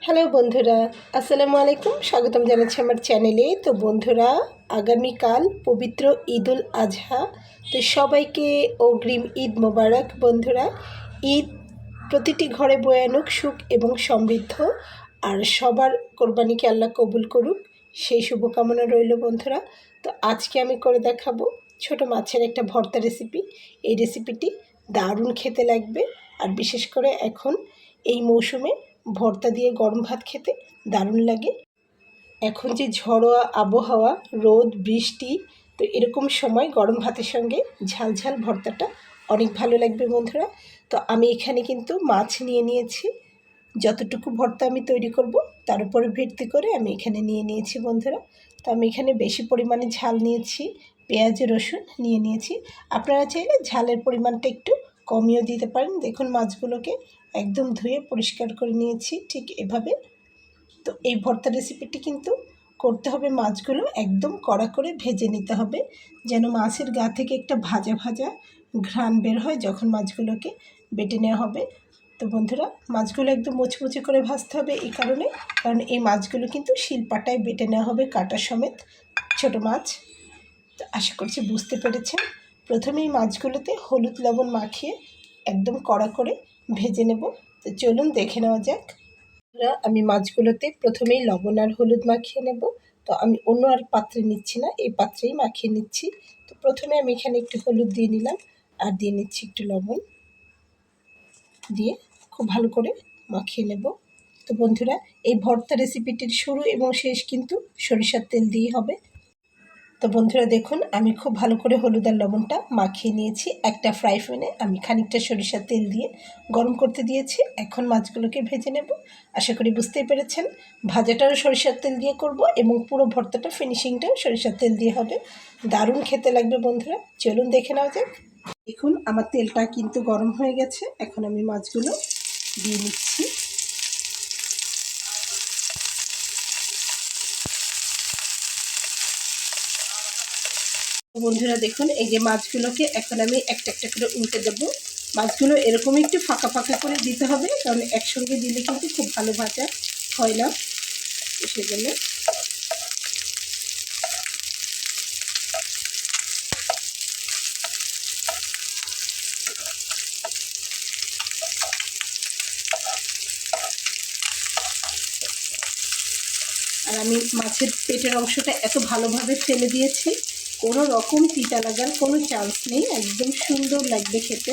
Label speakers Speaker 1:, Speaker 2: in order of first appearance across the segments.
Speaker 1: Hello বন্ধুরা, আসসালামু আলাইকুম। স্বাগতম জানাচ্ছি আমার চ্যানেলে। তো বন্ধুরা, আগামীকাল পবিত্র ঈদুল আজহা। তো সবাইকে অগ্রিম ঈদ মোবারক। বন্ধুরা, ঈদ প্রতিটি ঘরে বয়ে আনুক সুখ এবং সমৃদ্ধ, আর সবার কোরবানিকে আল্লাহ কবুল করুক, সেই শুভকামনা রইল বন্ধুরা। তো আজকে আমি করে দেখাবো ছোট মাছের একটা ভর্তা রেসিপি। এই রেসিপিটি দারুণ খেতে লাগবে, আর বিশেষ করে এখন এই মৌসুমে ভর্তা দিয়ে গরম ভাত খেতে দারুণ লাগে। এখন যে ঝড়োয়া আবহাওয়া, রোদ বৃষ্টি, তো এরকম সময় গরম ভাতের সঙ্গে ঝাল ঝাল ভর্তাটা অনেক ভালো লাগবে বন্ধুরা। তো আমি এখানে কিন্তু মাছ নিয়ে নিয়েছি। যতটুকু ভর্তা আমি তৈরি করব তার উপরে ভিত্তি করে আমি এখানে নিয়ে নিয়েছি বন্ধুরা। তো আমি এখানে বেশি পরিমাণে ঝাল নিয়েছি, পেঁয়াজ রসুন নিয়ে নিয়েছি। আপনারা চাইলে ঝালের পরিমাণটা একটু কমিয়েও দিতে পারেন। দেখুন, মাছগুলোকে একদম ধুয়ে পরিষ্কার করে নিয়েছি ঠিক এভাবে। তো এই ভর্তা রেসিপিটি কিন্তু করতে হবে, মাছগুলো একদম কড়া করে ভেজে নিতে হবে, যেন মাছের গা থেকে একটা ভাজা ভাজা ঘ্রাণ বের হয় যখন মাছগুলোকে বেটে নেওয়া হবে। তো বন্ধুরা, মাছগুলো একদম মুচমুচে করে ভাজতে হবে এই কারণে, কারণ এই মাছগুলো কিন্তু শিলপাটায় বেটে নেওয়া হবে কাঁটা সমেত, ছোট মাছ। তো আশা করছি বুঝতে পেরেছেন। প্রথমেই মাছগুলোতে হলুদ লবণ মাখিয়ে একদম কড়া করে ভেজে নেব। তো চলুন দেখে নেওয়া যাক। আমি মাছগুলোতে প্রথমেই লবণ আর হলুদ মাখিয়ে নেব। তো আমি অন্য আর পাত্রে নিচ্ছি না, এই পাত্রেই মাখিয়ে নিচ্ছি। তো প্রথমে আমি এখানে একটু হলুদ দিয়ে নিলাম, আর দিয়ে নিচ্ছি একটু লবণ, দিয়ে খুব ভালো করে মাখিয়ে নেব। তো বন্ধুরা, এই ভর্তা রেসিপিটির শুরু এবং শেষ কিন্তু সরিষার তেল দিয়েই হবে। তো বন্ধুরা দেখুন, আমি খুব ভালো করে হলুদ আর লবণটা মাখিয়ে নিয়েছি। একটা ফ্রাই প্যানে আমি খানিকটা সরিষার তেল দিয়ে গরম করতে দিয়েছি। এখন মাছগুলোকে ভেজে নেব। আশা করি বুঝতেই পেরেছেন, ভাজাটাও সরিষার তেল দিয়ে করব এবং পুরো ভর্তাটা ফিনিশিংটাও সরিষার তেল দিয়ে হবে। দারুণ খেতে লাগবে বন্ধুরা। চলুন দেখে নেওয়া যাক। দেখুন, আমার তেলটা কিন্তু গরম হয়ে গেছে। এখন আমি মাছগুলো দিয়ে নিচ্ছি। বন্ধুরা দেখুন, এই যে মাছগুলোকে এখন আমি একটা একটা করে উল্টে দেবো। মাছগুলো এরকমই একটু ফাঁকা ফাঁকা করে দিতে হবে, কারণ একসঙ্গে দিলে কিন্তু খুব ভালো ভাজা হয় না, সেজন্য। আর আমি মাছের পেটের অংশটা এত ভালোভাবে ফেলে দিয়েছি, কোনো রকম তিতা লাগার কোনো চান্স নেই, একদম সুন্দর লাগবে খেতে।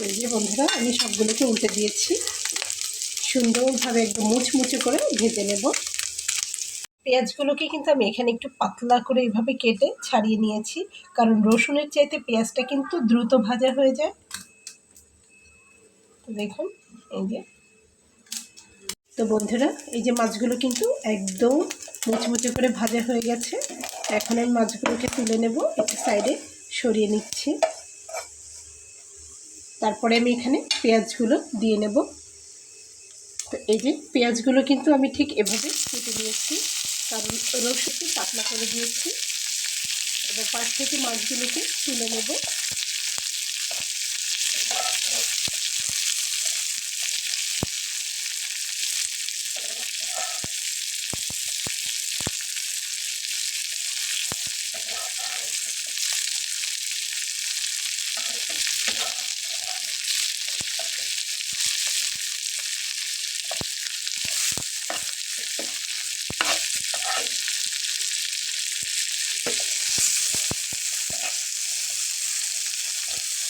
Speaker 1: এই যে বন্ধুরা, আমি সবগুলোকে উল্টে দিয়েছি। সুন্দরভাবে একদম মুচমুচে করে ভেজে নেব। পেঁয়াজগুলোকে কিন্তু আমি এখানে একটু পাতলা করে এইভাবে কেটে ছাড়িয়ে নিয়েছি, কারণ রসুনের চাইতে পেঁয়াজটা কিন্তু দ্রুত ভাজা হয়ে যায়। তো দেখুন, এই যে। তো বন্ধুরা, এই যে মাছগুলো কিন্তু একদম মুচমুচে করে ভাজা হয়ে গেছে। এখন আমি মাছগুলোকে তুলে নেব, একটু সাইডে সরিয়ে নিচ্ছি। তারপরে আমি এখানে পেঁয়াজগুলো দিয়ে নেব। তো এই যে পেঁয়াজগুলো কিন্তু আমি ঠিক এভাবে কেটে নিয়েছি, কারণ রসুনকে পাতলা করে দিয়েছি। এবার পাশ থেকে মাছগুলোকে তুলে নেব।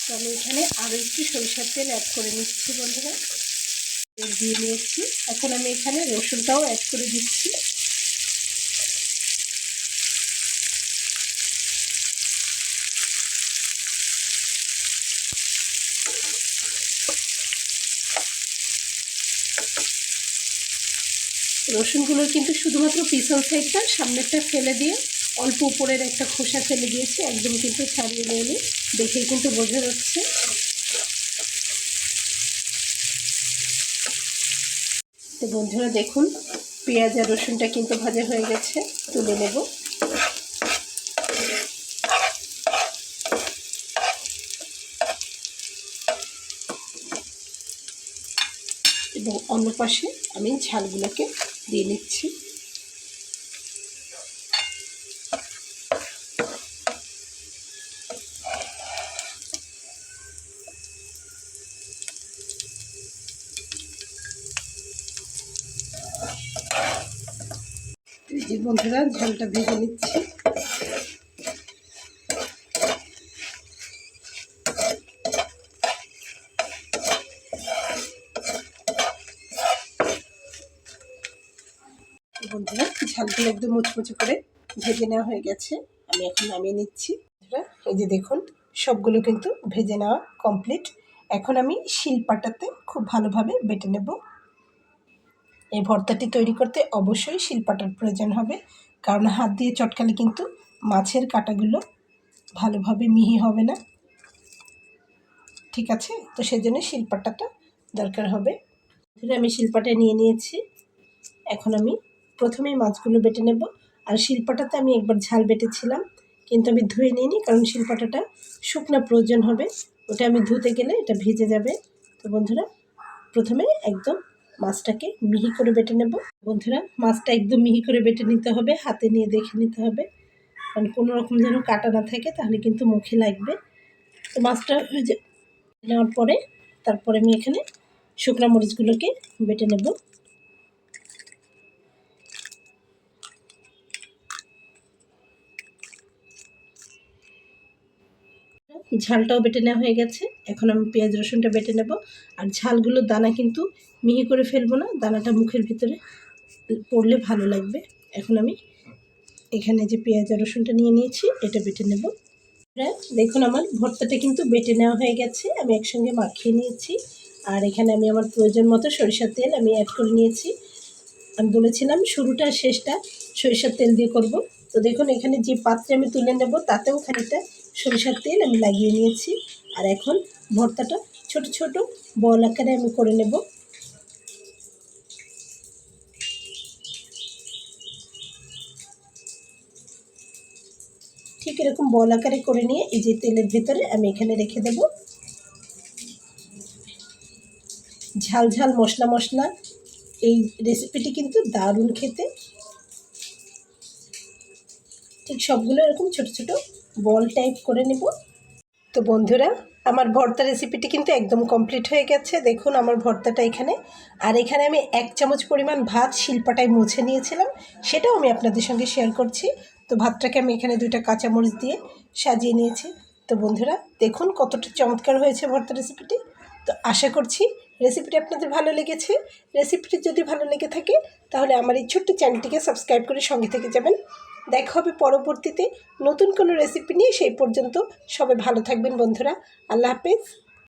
Speaker 1: তো আমি এখানে আরও একটু সরিষার তেল অ্যাড করে নিচ্ছি বন্ধুরা। তেল দিয়ে নিয়েছি। এখন আমি এখানে রসুনটাও অ্যাড করে দিচ্ছি। রসুনগুলোর কিন্তু শুধুমাত্র পিছন সাইডটা, সামনেরটা ফেলে দিয়ে অল্প উপরের একটা খোসা ফেলে দিয়েছি, একদম কিন্তু ছাড়িয়ে নিয়ে দেখেই কিন্তু বোঝা যাচ্ছে। তো বন্ধুরা দেখুন পেঁয়াজ আর রসুনটা কিন্তু ভাজা হয়ে গেছে, তুলে নেব। এবং অন্য পাশে আমি ঝালগুলোকে দিয়ে নিচ্ছি। এই যে বন্ধুরা ঝালটা ভেজে নিচ্ছি। বন্ধুরা ঝালগুলো একদম মুচমুচে করে ভেজে নেওয়া হয়ে গেছে, আমি এখন নামিয়ে নিচ্ছি। এই যে দেখুন সবগুলো কিন্তু ভেজে নেওয়া কমপ্লিট। এখন আমি শিলপাটাতে খুব ভালোভাবে বেটে নেব। এই ভর্তাটি তৈরি করতে অবশ্যই শিলপাটার প্রয়োজন হবে, কারণ হাত দিয়ে চটকালে কিন্তু মাছের কাঁটাগুলো ভালোভাবে মিহি হবে না। ঠিক আছে, তো সেজন্য শিলপাটাটা দরকার হবে। আমি শিলপাটা নিয়ে নিয়েছি। এখন আমি প্রথমেই মাছগুলো বেটে নেব। আর শিলপাটাতে আমি একবার ঝাল বেটেছিলাম, কিন্তু আমি ধুয়ে নিইনি, কারণ শিলপাটাটা শুকনো প্রয়োজন হবে, ওটা আমি ধুতে গেলে এটা ভিজে যাবে। তো বন্ধুরা প্রথমে একদম মাছটাকে মিহি করে বেটে নেব। বন্ধুরা মাছটা একদম মিহি করে বেটে নিতে হবে, হাতে নিয়ে দেখে নিতে হবে, কারণ কোনো রকম যেন কাটা না থাকে, তাহলে কিন্তু মুখে লাগবে। তো মাছটা ভেজে নেওয়ার পরে তারপরে আমি এখানে শুকনো মরিচগুলোকে বেটে নেব। ঝালটাও বেটে নেওয়া হয়ে গেছে, এখন আমি পেঁয়াজ রসুনটা বেটে নেব। আর ঝালগুলোর দানা কিন্তু মিহি করে ফেলবো না, দানাটা মুখের ভিতরে পড়লে ভালো লাগবে। এখন আমি এখানে যে পেঁয়াজ আর রসুনটা নিয়ে নিয়েছি এটা বেটে নেব। দেখুন আমার ভর্তাটা কিন্তু বেটে নেওয়া হয়ে গেছে, আমি একসঙ্গে মাখিয়ে নিয়েছি। আর এখানে আমি আমার প্রয়োজন মতো সরিষার তেল আমি অ্যাড করে নিয়েছি। আমি বলেছিলাম শুরুটা শেষটা সরিষার তেল দিয়ে করব। তো দেখুন এখানে যে পাত্রে আমি তুলে নেব তাতেও খানিকটা সরিষার তেল আমি লাগিয়ে নিয়েছি। আর এখন ভর্তাটা ছোট ছোট বল আকারে আমি করে নেব। ঠিক এরকম বল আকারে করে নিয়ে এই যে তেলের ভিতরে আমি এখানে রেখে দেব। ঝাল ঝাল মশলা মশলা এই রেসিপিটি কিন্তু দারুণ খেতে। ঠিক সবগুলো এরকম ছোট ছোট বল টাইপ করে নেব। তো বন্ধুরা আমার ভর্তা রেসিপিটি কিন্তু একদম কমপ্লিট হয়ে গেছে। দেখুন আমার ভর্তাটা এখানে। আর এখানে আমি 1 চামচ পরিমাণ ভাত শিলপাটায় মুছে নিয়েছিলাম, সেটাও আমি আপনাদের সঙ্গে শেয়ার করছি। তো ভাতটাকে আমি এখানে 2টা কাঁচামরিচ দিয়ে সাজিয়ে নিয়েছি। তো বন্ধুরা দেখুন কতটা চমৎকার হয়েছে ভর্তা রেসিপিটি। তো আশা করছি রেসিপিটি আপনাদের ভালো লেগেছে। রেসিপিটি যদি ভালো লেগে থাকে তাহলে আমার এই ছোট্ট চ্যানেলটিকে সাবস্ক্রাইব করে সঙ্গে থেকে যাবেন। দেখা হবে পরবর্তীতে নতুন কোনো রেসিপি নিয়ে। সেই পর্যন্ত সবাই ভালো থাকবেন বন্ধুরা। আল্লাহ হাফেজ।